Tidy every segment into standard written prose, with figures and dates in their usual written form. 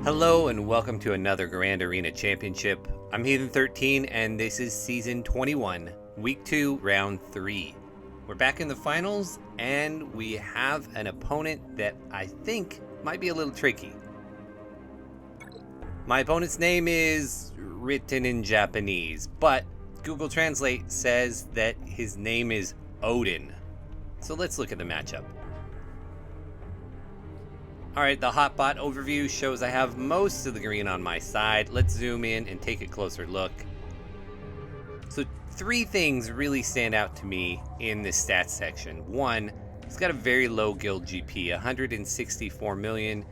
Hello and welcome to another Grand Arena Championship. I'm Heathen13 and this is Season 21, Week 2, Round 3. We're back in the finals and we have an opponent that I think might be a little tricky. My opponent's name is written in Japanese, but Google Translate says that his name is Odin. So let's look at the matchup. Alright, the hotbot overview shows I have most of the green on my side. Let's zoom in and take a closer look. So 3 things really stand out to me in this stats section. 1, he's got a very low guild GP. 164 million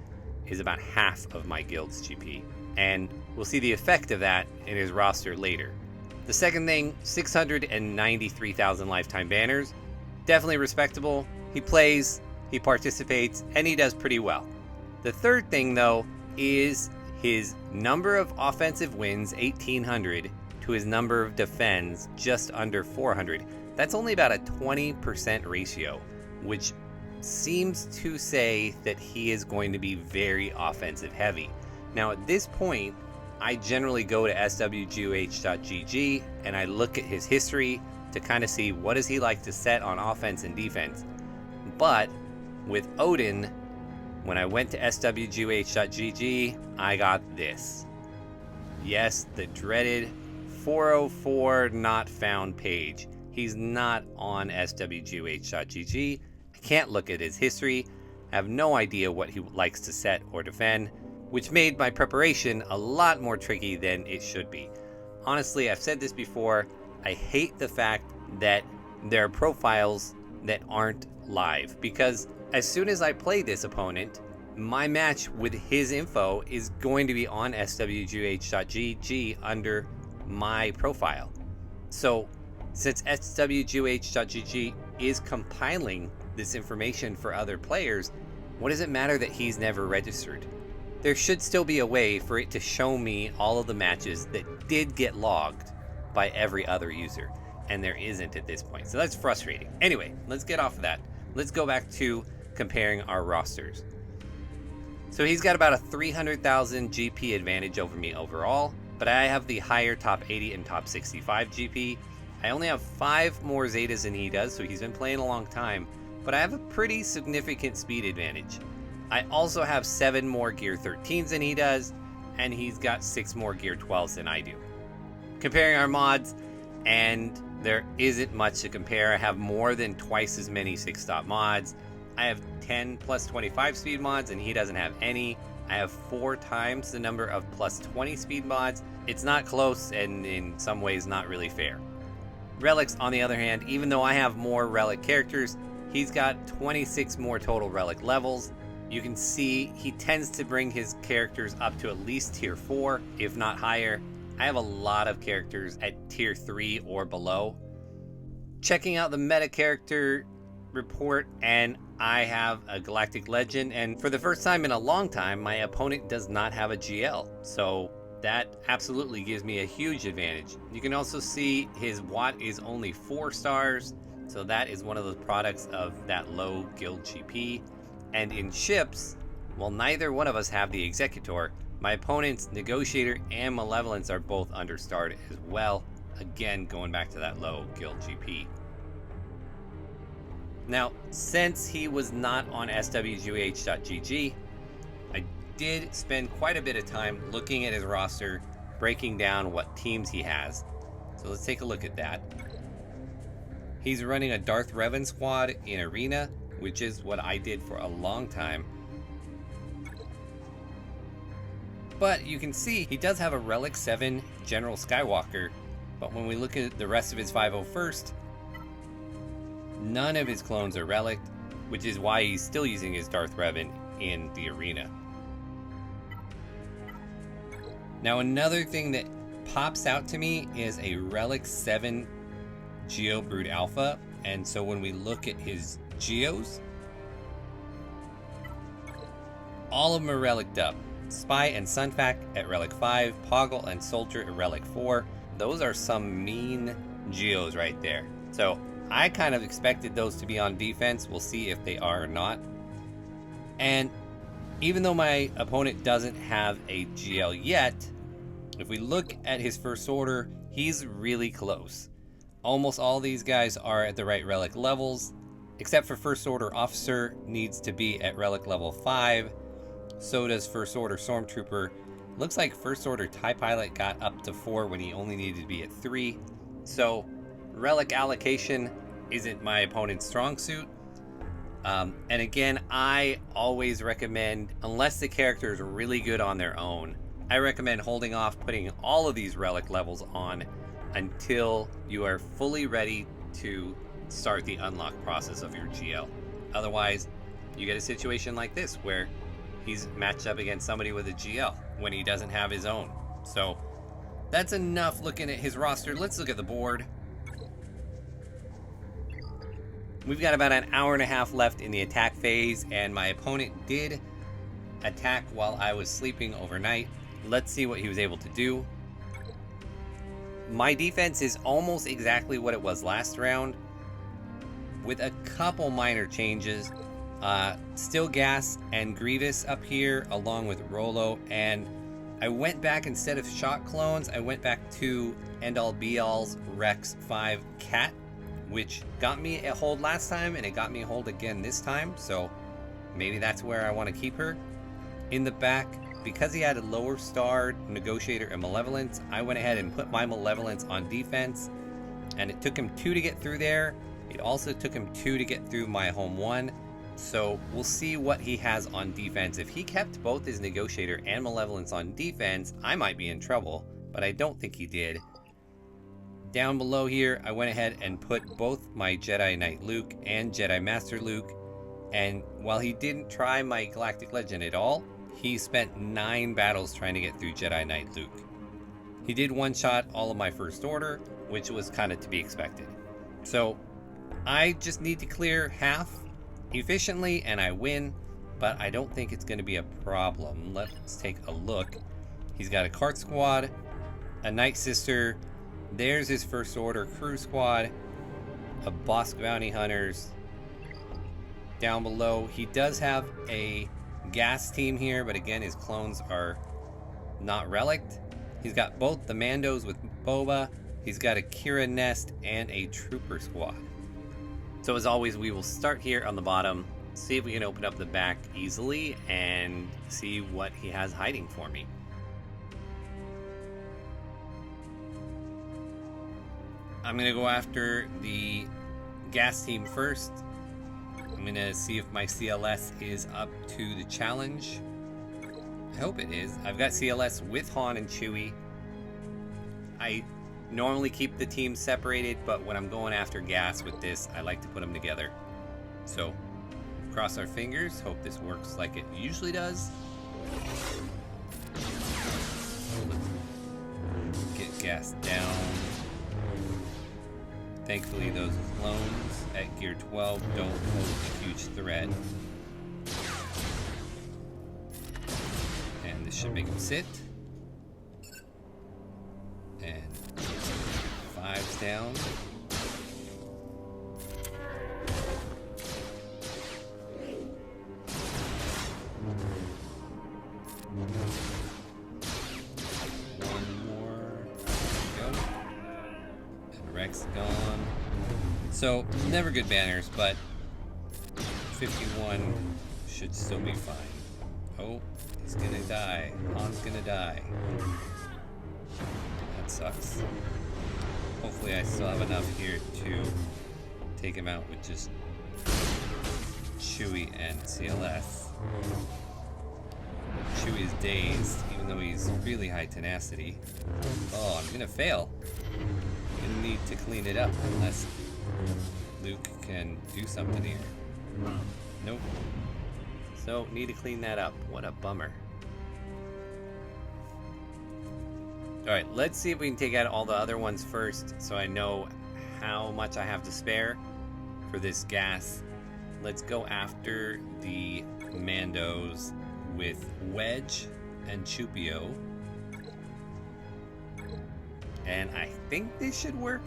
is about half of my guild's GP. And we'll see the effect of that in his roster later. The second thing, 693,000 lifetime banners. Definitely respectable. He plays, he participates, and he does pretty well. The third thing, though, is his number of offensive wins, 1,800, to his number of defends, just under 400. That's only about a 20% ratio, which seems to say that he is going to be very offensive heavy. Now, at this point, I generally go to SWGOH.gg and I look at his history to kind of see what does he like to set on offense and defense. But with Odin, when I went to SWGOH.gg, I got this. Yes, the dreaded 404 not found page. He's not on SWGOH.gg. I can't look at his history. I have no idea what he likes to set or defend, which made my preparation a lot more tricky than it should be. Honestly, I've said this before, I hate the fact that there are profiles that aren't live, because as soon as I play this opponent, my match with his info is going to be on SWGOH.gg under my profile. So since SWGOH.gg is compiling this information for other players, what does it matter that he's never registered? There should still be a way for it to show me all of the matches that did get logged by every other user, and there isn't at this point. So that's frustrating. Anyway, let's get off of that. Let's go back to comparing our rosters. So he's got about a 300,000 GP advantage over me overall, but I have the higher top 80 and top 65 GP. I only have 5 more Zetas than he does, so he's been playing a long time, but I have a pretty significant speed advantage. I also have 7 more Gear 13s than he does, and he's got 6 more Gear 12s than I do. Comparing our mods, and there isn't much to compare. I have more than twice as many 6-stop mods. I have 10 plus 25 speed mods and he doesn't have any. I have 4 times the number of plus 20 speed mods. It's not close and in some ways not really fair. Relics, on the other hand, even though I have more relic characters, he's got 26 more total relic levels. You can see he tends to bring his characters up to at least tier 4, if not higher. I have a lot of characters at tier 3 or below. Checking out the meta character report, and I have a Galactic Legend, and for the first time in a long time, my opponent does not have a GL. So that absolutely gives me a huge advantage. You can also see his Watt is only 4 stars, so that is one of the products of that low guild GP. And in ships, while neither one of us have the Executor, my opponent's Negotiator and Malevolence are both understarred as well. Again, going back to that low guild GP. Now, since he was not on SWGOH.gg, I did spend quite a bit of time looking at his roster, breaking down what teams he has. So let's take a look at that. He's running a Darth Revan squad in Arena, which is what I did for a long time. But you can see he does have a Relic 7 General Skywalker, but when we look at the rest of his 501st, none of his clones are Relic, which is why he's still using his Darth Revan in the Arena. Now, another thing that pops out to me is a Relic 7 Geo Brood Alpha, and so when we look at his Geos, all of them are Relic'd up. Spy and Sunfac at Relic 5, Poggle and Soldier at Relic 4. Those are some mean Geos right there. So I kind of expected those to be on defense. We'll see if they are or not. And Even though my opponent doesn't have a GL yet, if we look at his first order, he's really close. Almost all these guys are at the right relic levels, except for First Order Officer needs to be at relic level 5. So does First Order Stormtrooper. Looks like First Order TIE Pilot got up to 4 when he only needed to be at 3. So relic allocation isn't my opponent's strong suit. And again, I always recommend, unless the character is really good on their own, I recommend holding off putting all of these relic levels on until you are fully ready to start the unlock process of your GL. Otherwise, you get a situation like this where he's matched up against somebody with a GL when he doesn't have his own. So that's enough looking at his roster. Let's look at the board. We've got about an hour and a half left in the attack phase, and my opponent did attack while I was sleeping overnight. Let's see what he was able to do. My defense is almost exactly what it was last round, with a couple minor changes. Still Gas and Grievous up here, along with Rolo, and I went back, instead of shot clones, I went back to End All Be All's Rex 5 Cat, which got me a hold last time, and it got me a hold again this time, so maybe that's where I want to keep her. In the back, because he had a lower star Negotiator and Malevolence, I went ahead and put my Malevolence on defense, and it took him 2 to get through there. It also took him 2 to get through my home 1, so we'll see what he has on defense. If he kept both his Negotiator and Malevolence on defense, I might be in trouble, but I don't think he did. Down below here, I went ahead and put both my Jedi Knight Luke and Jedi Master Luke, and while he didn't try my Galactic Legend at all, he spent 9 battles trying to get through Jedi Knight Luke. He did one-shot all of my First Order, which was kind of to be expected. So I just need to clear half efficiently and I win, but I don't think it's going to be a problem. Let's take a look. He's got a Cart Squad, a Night Sister, there's his First Order Crew Squad, a Bosk Bounty Hunters. Down below, he does have a Gas team here, but again, his clones are not relicked. He's got both the Mandos with Boba, he's got a Kira Nest, and a Trooper Squad. So as always, we will start here on the bottom, see if we can open up the back easily, and see what he has hiding for me. I'm going to go after the Gas team first. I'm going to see if my CLS is up to the challenge. I hope it is. I've got CLS with Han and Chewie. I normally keep the teams separated, but when I'm going after Gas with this, I like to put them together. So, cross our fingers, hope this works like it usually does. Get Gas down. Thankfully, those clones at Gear 12 don't pose a huge threat. And this should make him sit. And 5's down. One more. There we go. And Rex gone. So, never good banners, but 51 should still be fine. Oh, he's gonna die. Han's gonna die. That sucks. Hopefully I still have enough here to take him out with just Chewie and CLS. Chewie is dazed, even though he's really high tenacity. Oh, I'm gonna fail. I'm gonna need to clean it up unless Luke can do something here. Nope. So, need to clean that up. What a bummer. Alright, let's see if we can take out all the other ones first, so I know how much I have to spare for this Gas. Let's go after the Mandos with Wedge and Chupio. And I think this should work.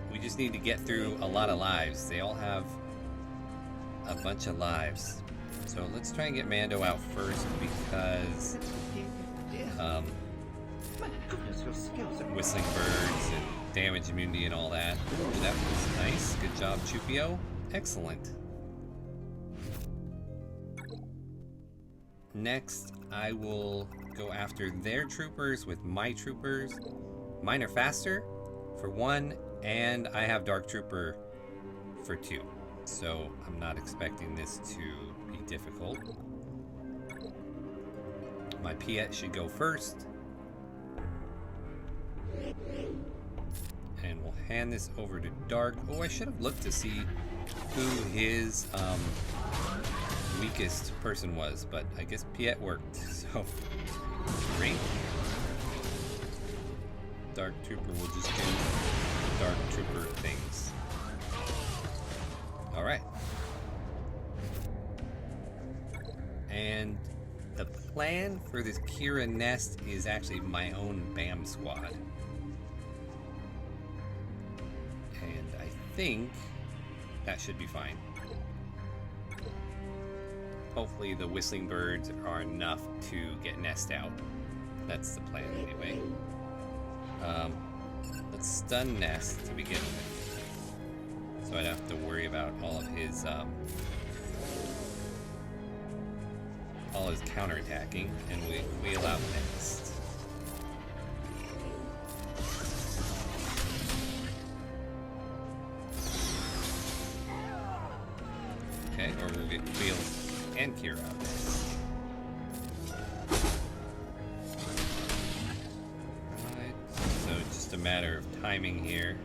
We just need to get through a lot of lives. They all have a bunch of lives. So let's try and get Mando out first because whistling birds and damage immunity and all that. Ooh, that was nice. Good job, Chupio. Excellent. Next, I will go after their troopers with my troopers. Mine are faster for 1, and I have Dark Trooper for 2. So I'm not expecting this to be difficult. My Piet should go first. And we'll hand this over to Dark. Oh, I should have looked to see who his weakest person was, but I guess Piet worked, so great. Dark Trooper will just do Dark Trooper things. Alright. And the plan for this Kira nest is actually my own BAM squad. And I think that should be fine. Hopefully the whistling birds are enough to get Nest out. That's the plan anyway. Let's stun Nest to begin with, so I don't have to worry about all of his counterattacking, and we allow Nest. Okay, or we'll get Wheel and Kira out. Alright, so it's just a matter of timing here.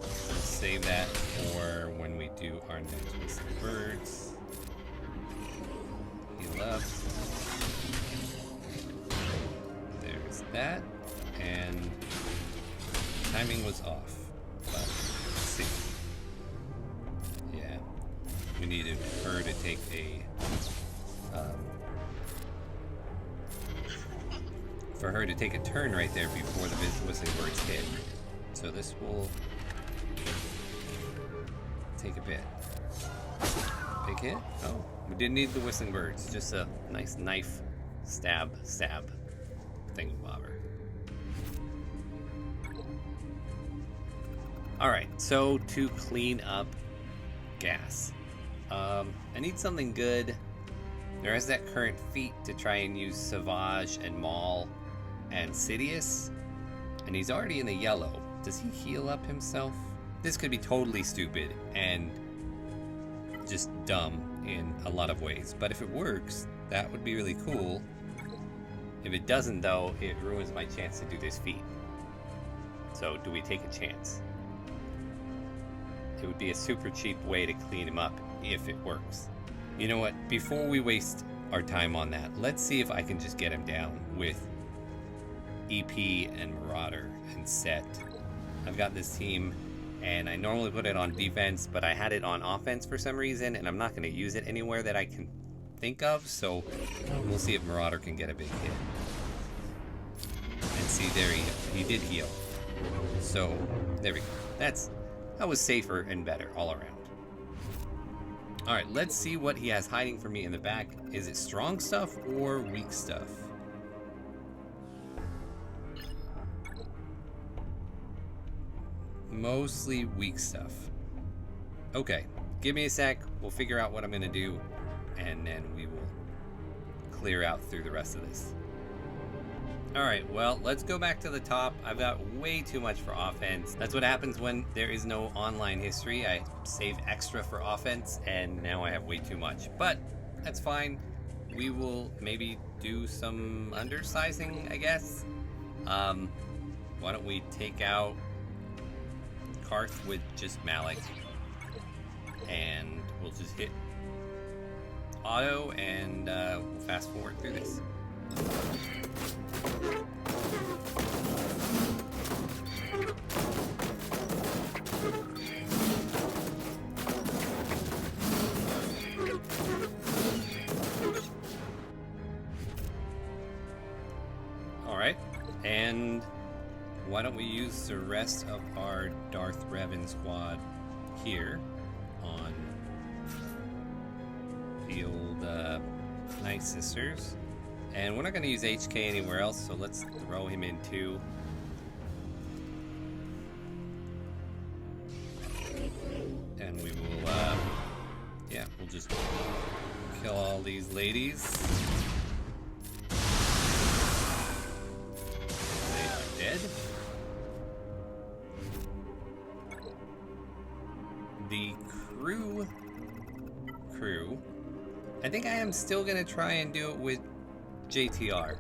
Let's save that for when we do our next Whistling Birds. Heal up. That, and timing was off, but let's see. Yeah, we needed her to take a turn right there before the whistling birds hit. So this will take a bit. Big hit? Oh, we didn't need the whistling birds, just a nice knife stab thingamabobber. Alright, so to clean up gas, I need something good. There is that current feat to try and use SWGOH and Maul and Sidious, and he's already in the yellow. Does he heal up himself? This could be totally stupid and just dumb in a lot of ways, but if it works, that would be really cool. If it doesn't, though, it ruins my chance to do this feat. So, do we take a chance? It would be a super cheap way to clean him up if it works. You know what? Before we waste our time on that, let's see if I can just get him down with EP and Marauder and Set. I've got this team, and I normally put it on defense, but I had it on offense for some reason, and I'm not going to use it anywhere that I can think of, so we'll see if Marauder can get a big hit. And see, there he did heal. So there we go. That was safer and better all around. Alright, let's see what he has hiding for me in the back. Is it strong stuff or weak stuff? Mostly weak stuff. Okay, give me a sec. We'll figure out what I'm gonna do, and then we will clear out through the rest of this. Alright, well, let's go back to the top. I've got way too much for offense. That's what happens when there is no online history. I save extra for offense, and now I have way too much. But that's fine. We will maybe do some undersizing, I guess. Why don't we take out Karth with just Malik, and we'll just hit auto, and we'll fast forward through this. Alright, and why don't we use the rest of our Darth Revan squad here on the old Night Sisters. And we're not going to use HK anywhere else, so let's throw him in too. And we will, yeah, we'll just kill all these ladies. They are dead. The crew, I think I am still going to try and do it with JTR,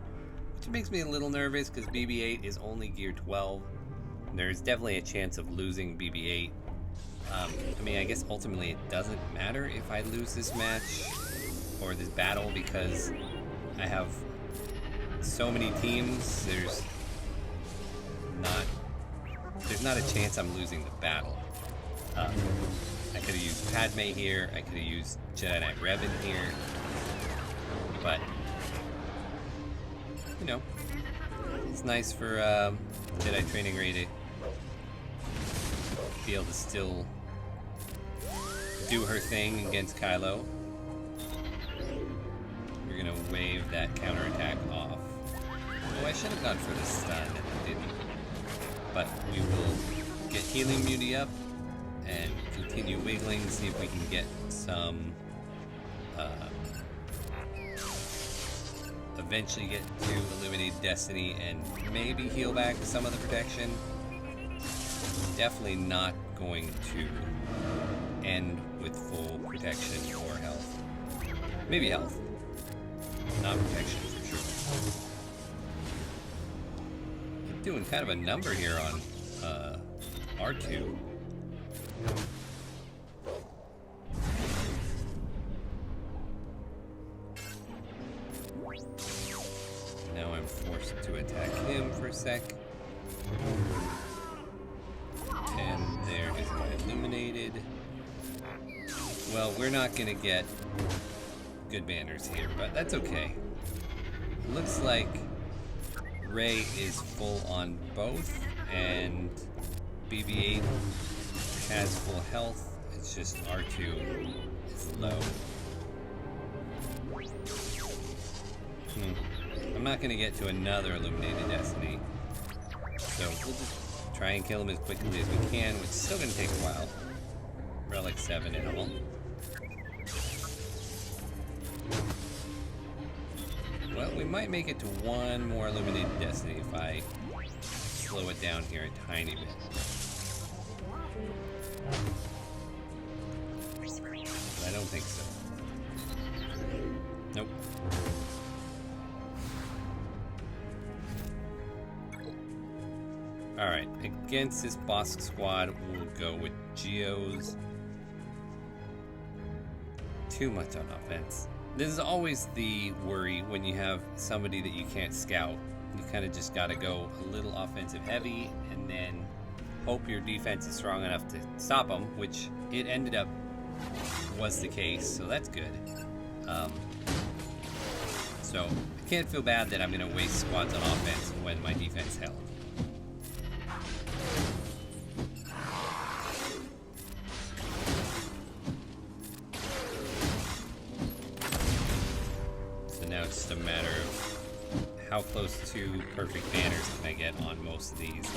which makes me a little nervous because BB-8 is only gear 12. There's definitely a chance of losing BB-8. I mean, I guess ultimately it doesn't matter if I lose this match or this battle because I have so many teams. There's not a chance I'm losing the battle. I could have used Padme here. I could have used Jedi Knight Revan here, but you know, it's nice for Jedi Training Ray to be able to still do her thing against Kylo. We're gonna wave that counterattack off. Oh, I should have gone for the stun and I didn't. But we will get healing immunity up and continue wiggling, see if we can get some eventually get to Illuminated Destiny and maybe heal back some of the protection. Definitely not going to end with full protection or health. Maybe health, not protection for sure. I'm doing kind of a number here on R2. Now I'm forced to attack him for a sec. And there is my Illuminated. Well, we're not gonna get good banners here, but that's okay. It looks like Rey is full on both, and BB-8 has full health. It's just R2 is low. I'm not gonna get to another Illuminated Destiny, so we'll just try and kill him as quickly as we can, which is still gonna take a while. Relic 7 and all. Well, we might make it to one more Illuminated Destiny if I slow it down here a tiny bit. But I don't think so. Nope. Alright, against this boss squad, we'll go with Geos. Too much on offense. This is always the worry when you have somebody that you can't scout. You kind of just got to go a little offensive heavy and then hope your defense is strong enough to stop them, which it ended up was the case, so that's good. So I can't feel bad that I'm going to waste squads on offense when my defense held. Now it's just a matter of how close to perfect banners can I get on most of these.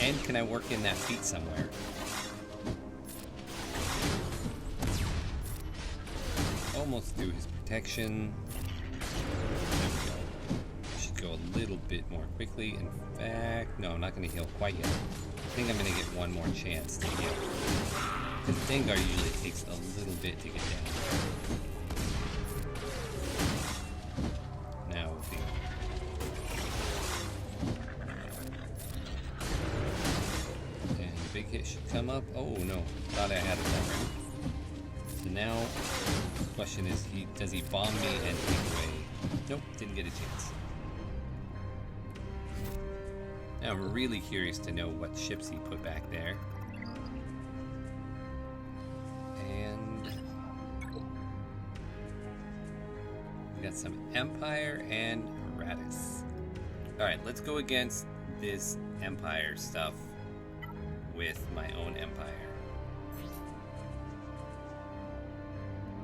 And can I work in that feat somewhere? Almost through his protection. There we go. Should go a little bit more quickly. In fact, no, I'm not going to heal quite yet. I think I'm going to get one more chance to heal. Because Dengar usually takes a little bit to get down. Now we'll see. And the big hit should come up. Oh no, thought I had it already. So now the question is, does he bomb me and take away? Nope, didn't get a chance. Now I'm really curious to know what ships he put back there. We got some Empire and Radis. Alright, let's go against this Empire stuff with my own Empire.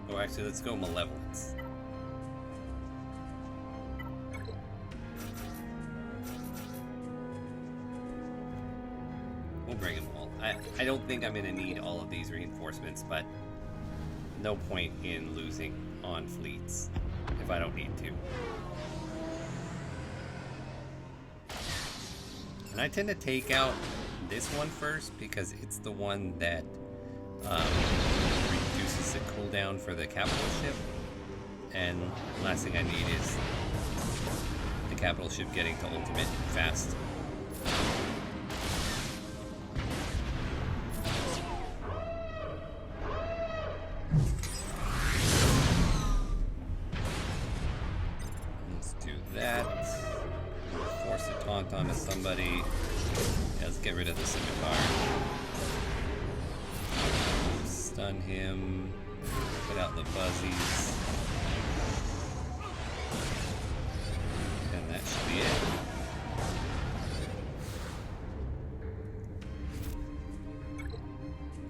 Oh, actually, let's go Malevolence. We'll bring them all. I don't think I'm going to need all of these reinforcements, but no point in losing on fleets if I don't need to. And I tend to take out this one first because it's the one that reduces the cooldown for the capital ship. And last thing I need is the capital ship getting to ultimate fast. Let's do that. Force a taunt onto somebody. Yeah, let's get rid of the scimitar. Stun him. Put out the buzzies. And that should be it.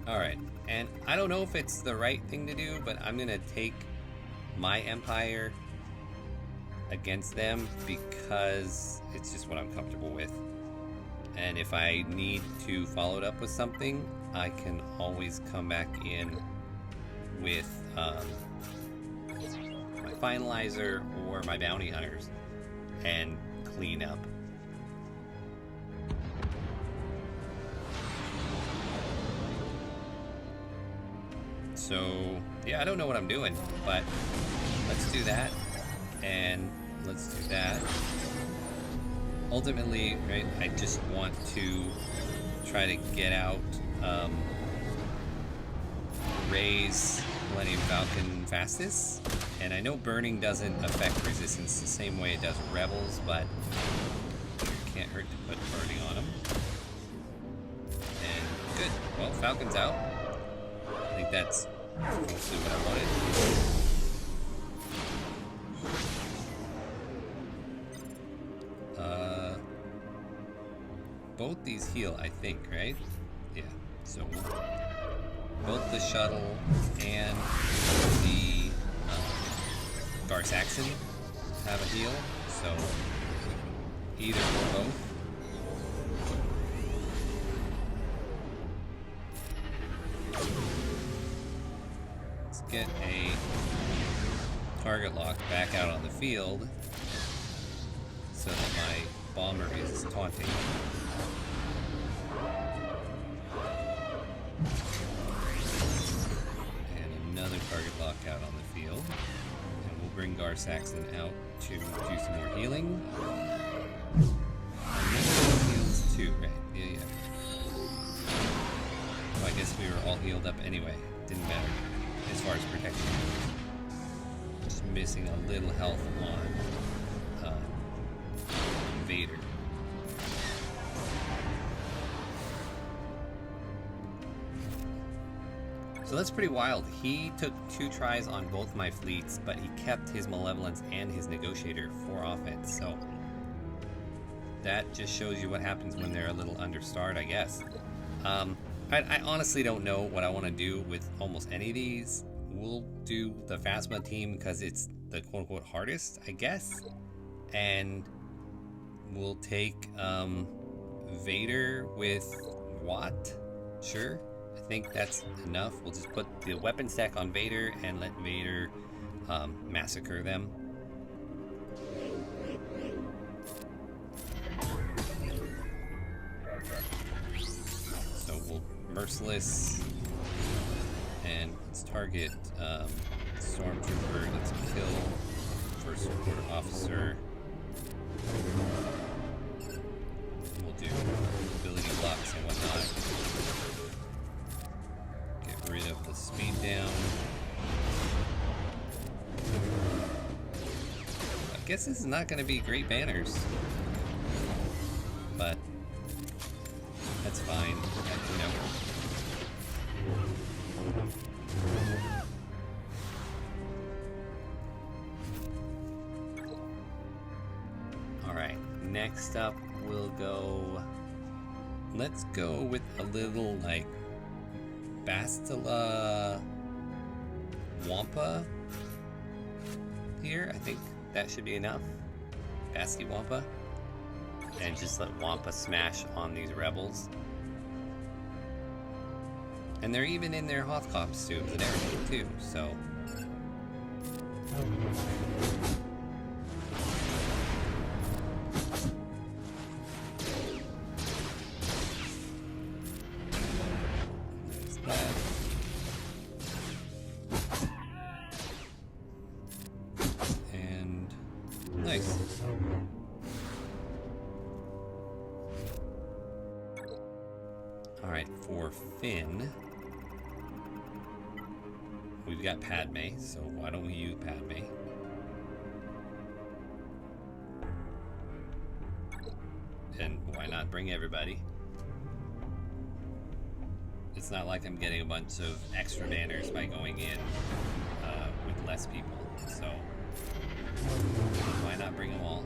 Alright, and I don't know if it's the right thing to do, but I'm gonna take my Empire against them because it's just what I'm comfortable with. And if I need to follow it up with something, I can always come back in with my finalizer or my bounty hunters and clean up. So yeah, I don't know what I'm doing, but let's do that. And let's do that. Ultimately, right, I just want to try to get out Rey's Millennium Falcon fastest. And I know burning doesn't affect resistance the same way it does rebels, but it can't hurt to put burning on them. And good. Well, Falcon's out. I think that's mostly what I wanted. Both these heal, I think, right? Yeah. So both the shuttle and the Gar-Saxon have a heal. So either or both. Let's get a target lock back out on the field so that my bomber is taunting. And another target lock out on the field. And we'll bring Gar-Saxon out to do some more healing. And this one heals too, right? Yeah. Well, I guess we were all healed up anyway. Didn't matter as far as protection goes. Just missing a little health on Vader. So that's pretty wild. He took 2 tries on both my fleets, but he kept his Malevolence and his Negotiator for offense. So that just shows you what happens when they're a little understarred, I guess. I honestly don't know what I want to do with almost any of these. We'll do the Phasma team because it's the quote-unquote hardest, I guess. And we'll take Vader with Watt. Sure. I think that's enough. We'll just put the weapon stack on Vader and let Vader massacre them. So we'll Merciless and let's target Stormtrooper. Let's kill First Support Officer. We'll do ability blocks and whatnot. Get rid of the speed down. I guess this is not going to be great banners, but that's fine. You know. next up we'll go... Let's go with a little, like, Bastila Wampa here. I think that should be enough. Basti Wampa. And just let Wampa smash on these rebels. And they're even in their Hoth costumes and everything too, so... There's that. And... nice. Alright, for Finn... we've got Padme, so why don't we use Padme? And why not bring everybody? It's not like I'm getting a bunch of extra banners by going in with less people, so why not bring them all?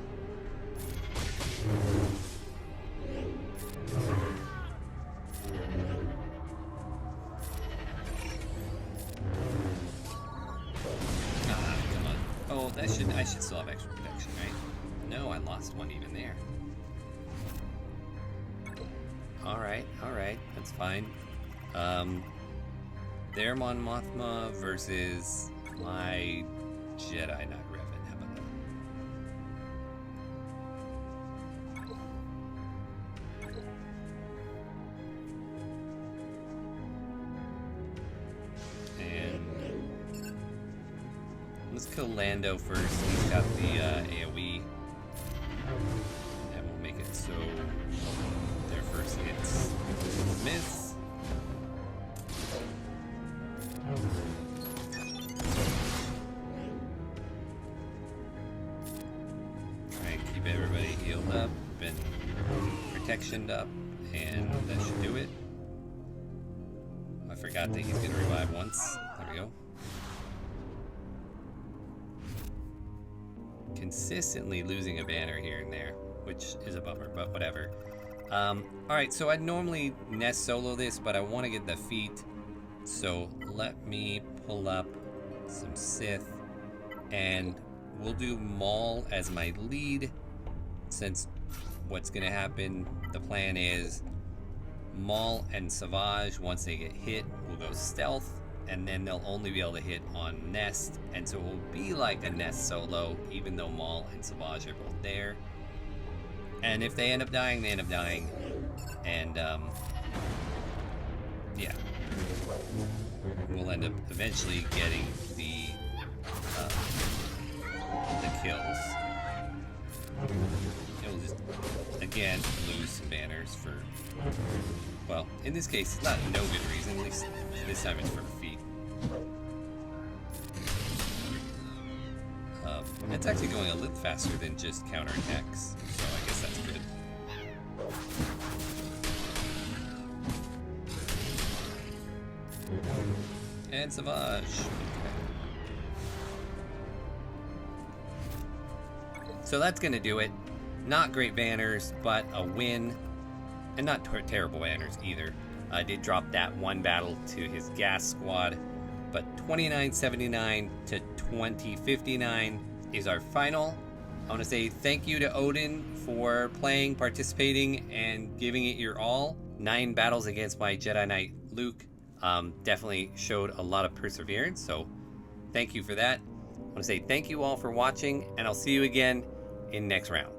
I should still have extra protection, right? No, I lost one even there. Alright, that's fine. Their Mon Mothma versus my Jedi Knight Revan. How about that? And let's kill Lando first. He's got the AoE. And we'll make it so their first hits miss. Try and keep everybody healed up and protectioned up, and that should do it. I forgot that he's gonna revive once. There we go. Consistently losing a banner here and there, which is a bummer, but whatever. Alright, so I'd normally nest solo this, but I want to get the feat, so let me pull up some Sith, and we'll do Maul as my lead, since what's going to happen, the plan is Maul and Savage, once they get hit, will go stealth, and then they'll only be able to hit on Nest, and so it will be like a Nest solo, even though Maul and Savage are both there. And if they end up dying, they end up dying. And, yeah. We'll end up eventually getting the kills. It'll just, again, lose some banners for... well, in this case, it's not no good reason. At least this time it's for a feat. It's actually going a little faster than just counterattacks, so I guess that's good. And Savage. Okay. So that's gonna do it. Not great banners, but a win. And not terrible banners either. I did drop that one battle to his gas squad, but 2979 to 2059 is our final. I want to say thank you to Odin for playing, participating, and giving it your all. 9 battles against my Jedi Knight Luke. Definitely showed a lot of perseverance, so thank you for that. I want to say thank you all for watching, and I'll see you again in next round.